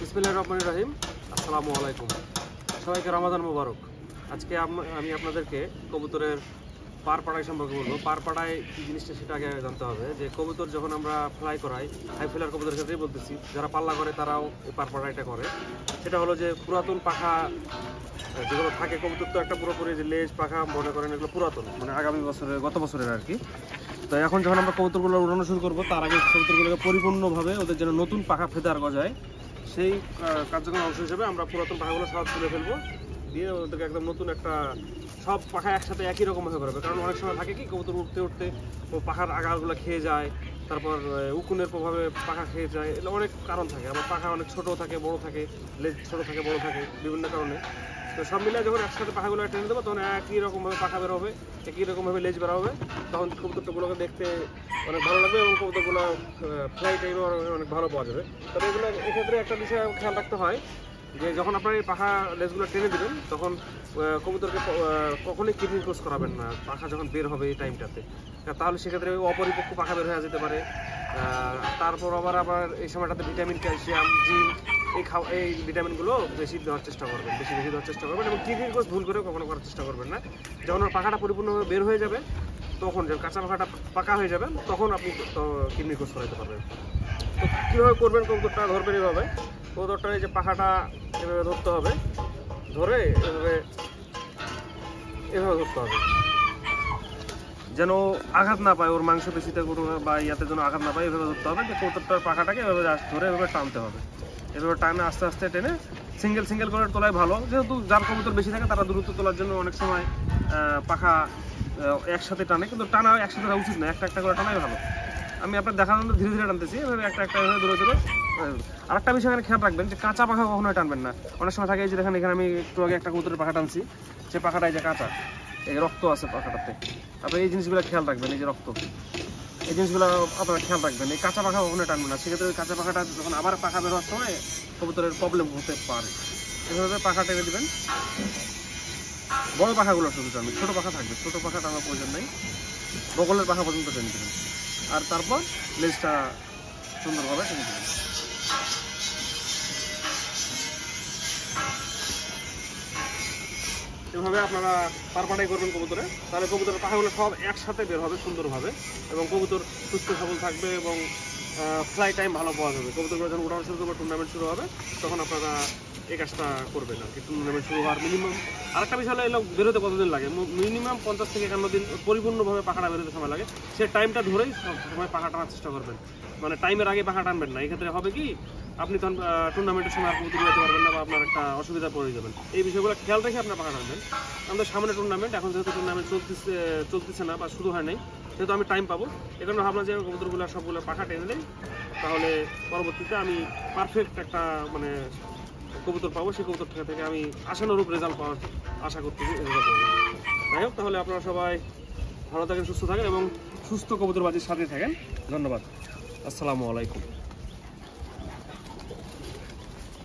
বিসমিল্লাহির রহমানির রহিম। আসসালামু আলাইকুম, সবাইকে রমাদান মোবারক। আজকে আমি আপনাদেরকে কবুতরের পার পাড়াই সম্পর্কে বলবো। পার পাড়ায় কী জিনিসটা সেটা আগে জানতে হবে। যে কবুতর যখন আমরা ফ্লাই করাই, হাই ফ্লাইয়ার কবুতরের ক্ষেত্রেই বলতেছি, যারা পাল্লা করে তারাও এই পার পাড়াইটা করে। সেটা হলো যে পুরাতন পাখা যেগুলো থাকে, কবুতর তো একটা পুরোপুরি যে লেজ পাখা মনে করেন এগুলো পুরাতন, মানে আগামী বছরের গত বছরের আর কি। তো এখন যখন আমরা কবুতরগুলো উড়ানো শুরু করবো, তার আগে কবুতরগুলোকে পরিপূর্ণভাবে ওদের যেন নতুন পাখা ফেদার গজায়, সেই কার্যক্রম অংশ হিসেবে আমরা পুরাতন পাখাগুলো সব তুলে ফেলবো, দিয়ে ওদেরকে একদম নতুন একটা সব পাখা একসাথে একই রকমভাবে করবে। কারণ অনেক সময় থাকে কি, কবুতর উঠতে উঠতে ও পাখার আগাগুলো খেয়ে যায়, তারপর উকুনের প্রভাবে পাখা খেয়ে যায়, এগুলো অনেক কারণ থাকে। আমার পাখা অনেক ছোট থাকে, বড় থাকে, লেজ ছোট থাকে, বড় থাকে, বিভিন্ন কারণে। তো সব মিলে যখন একসাথে পাখাগুলো টেনে দেবো, তখন একই রকমভাবে পাখা বের হবে, একই রকমভাবে লেজ বের হবে। তখন কবুতরগুলোকে দেখতে অনেক ভালো লাগবে এবং কবুতরগুলো ফ্লাই টাইমে অনেক ভালো পাওয়া যাবে। তবে এগুলো এক্ষেত্রে একটা বিষয় খেয়াল রাখতে হয় যে যখন আপনার এই পাখা লেজগুলো টেনে দেবেন, তখন কবুতরকে কখনোই কিডনি ক্রস করাবেন না পাখা যখন বের হবে এই টাইমটাতে। তাহলে সেক্ষেত্রে অপরিপক্ক পাখা বের হয়ে যেতে পারে। তারপর আবার এই সময়টাতে ভিটামিন, ক্যালসিয়াম, জিঙ্ক এই ভিটামিনগুলো বেশি দেওয়ার চেষ্টা করবেন, বেশি দেওয়ার চেষ্টা করবেন। এবং কিডনি ক্রস ভুল করে কখনো করার চেষ্টা করবেন না। যখন ওর পাখাটা পরিপূর্ণভাবে বের হয়ে যাবে, তখন যখন কাঁচা পাখাটা পাকা হয়ে যাবে, তখন আপনি কিডনি ক্রস করাতে পারবেন। তো কীভাবে করবেন, কবুতরটা ধরবেন এভাবে। কবুতরটা এই যে পাখাটা এভাবে ধরতে হবে, ধরে এভাবে ধরতে হবে যেন আঘাত না পায়, ওর মাংস পেশিতে কোনো বা ইয়াতে যেন আঘাত না পায়, এভাবে ধরতে হবে। যে কবুতরটার পাখাটাকে এভাবে ধরে এভাবে টানতে হবে। এভাবে টানে আস্তে আস্তে টেনে সিঙ্গেল করে তোলাই ভালো। যেহেতু যার কবুতর বেশি থাকে তারা দ্রুত তোলার জন্য অনেক সময় পাখা একসাথে টানে, কিন্তু টানা একসাথে টানা উচিত না, একটা করে টানাই ভালো। আমি আপনার দেখার জন্য ধীরে ধীরে টানতেছি, এভাবে একটা এভাবে ধরে। আর একটা বিষয় এখানে খেয়াল রাখবেন যে কাঁচা পাখা কখনোই টানবেন না। অনেক সময় থাকে যে দেখেন, এখানে আমি একটু আগে একটা কবুতরের পাখা টানছি, সে পাখাটাই যে কাঁচা, এই রক্ত আছে পাখাটাতে। তারপরে এই জিনিসগুলো খেয়াল রাখবেন, এই যে রক্ত, এই জিনিসগুলো আপনারা খেয়াল রাখবেন। এই কাঁচা পাখা কখনোই টানবেন না, সেক্ষেত্রে ওই কাঁচা পাখাটা যখন আবার পাখা বের হওয়ার সময় কবুতরের প্রবলেম হতে পারে। এভাবে পাখা টেনে দেবেন। বড় পাখাগুলো শুধু টানবেন, ছোটো পাখা থাকবে, ছোটো পাখা টানার প্রয়োজন নেই। বগলের পাখা পর্যন্ত টেনে দেবেন, আর তারপর লেজটা সুন্দরভাবে টেনে দেবেন। এভাবে আপনারা পারপাটাই করবেন কবুতরে, তাহলে কবুতরের পাখাগুলো সব একসাথে বের হবে সুন্দরভাবে, এবং কবুতর সুস্থ সবল থাকবে এবং ফ্লাই টাইম ভালো পাওয়া যাবে। কবুতরগুলো যখন উড়ানো শুরু করবে, টুর্নামেন্ট শুরু হবে, তখন আপনারা এই কাজটা করবেন আর কি। টুর্নামেন্ট শুরু হওয়ার মিনিমাম আরেকটা বিষয় হলো, এগুলো বেরোতে কতদিন লাগে, মিনিমাম 50 থেকে 51 দিন পরিপূর্ণভাবে পাখাটা বেরোতে সময় লাগে। সে টাইমটা ধরেই সবসময় পাখা টানার চেষ্টা করবেন, মানে টাইমের আগে পাখা টানবেন না। এক্ষেত্রে হবে কি, আপনি তখন টুর্নামেন্টের সময় আর কবুতর যেতে পারবেন না, বা আপনার একটা অসুবিধা পড়ে যাবেন। এই বিষয়গুলো খেয়াল রেখে আপনার পাখা টানবেন। আমাদের সামনে টুর্নামেন্ট, এখন যেহেতু টুর্নামেন্ট চলতেছে না বা শুরু হয় নাই, সেহেতু আমি টাইম পাবো। এই কারণে ভাবলাম যে কবুতরগুলো সবগুলো পাখা টেনে দেয়, তাহলে পরবর্তীতে আমি পারফেক্ট একটা মানে কবুতর পাবো। সেই কবুতর থেকে আমি আশানুরূপ রেজাল্ট পাওয়ার আশা করতেছি। যাই হোক, তাহলে আপনারা সবাই ভালো থাকেন, সুস্থ থাকেন এবং সুস্থ কবুতরবাজির সাথে থাকেন। ধন্যবাদ। আসসালামু আলাইকুম।